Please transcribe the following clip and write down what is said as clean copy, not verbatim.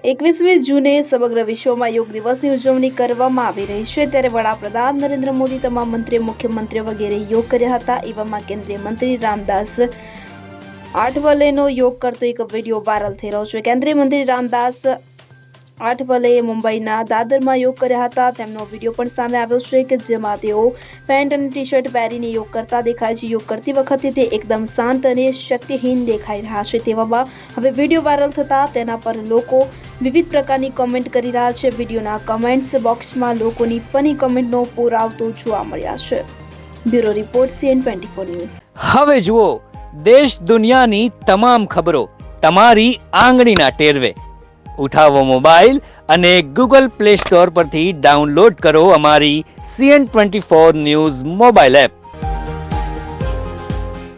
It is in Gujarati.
21મી જૂને સમગ્ર વિશ્વમાં યોગ દિવસની ઉજવણી કરવામાં આવી રહી છે ત્યારે વડાપ્રધાન નરેન્દ્ર મોદી તમામ મંત્રીઓ મુખ્યમંત્રીઓ વગેરે યોગ કર્યા હતા। એવામાં કેન્દ્રીય મંત્રી રામદાસ આઠવલેનો યોગ કરતો એક વિડીયો વાયરલ થઈ રહ્યો છે। કેન્દ્રીય મંત્રી રામદાસ આઠવલેએ મુંબઈના દાદરમાં યોગ કર્યા હતા। તેમનો વિડીયો પણ સામે આવ્યો છે કે જેમાં તેઓ પેન્ટ અને ટી-શર્ટ પહેરીને યોગ કરતા દેખાય છે। યોગ કરતી વખતે તે એકદમ શાંત અને શક્તિહીન દેખાઈ રહ્યા છે। તેવામાં હવે વિડીયો વાયરલ થતા તેના પર લોકો વિવિધ પ્રકારની કોમેન્ટ કરી રહ્યા છે। વિડીયોના કમેન્ટ્સ બોક્સમાં લોકોની ફની કોમેન્ટનો પૂર આવતો જોવા મળ્યા છે। Bureau report CN24 news. હવે જુઓ દેશ દુનિયાની તમામ ખબરો તમારી આંગળીના ટેરવે। ઉઠાવો મોબાઈલ અને Google Play Store પરથી ડાઉનલોડ કરો અમારી CN24 ન્યૂઝ મોબાઈલ એપ।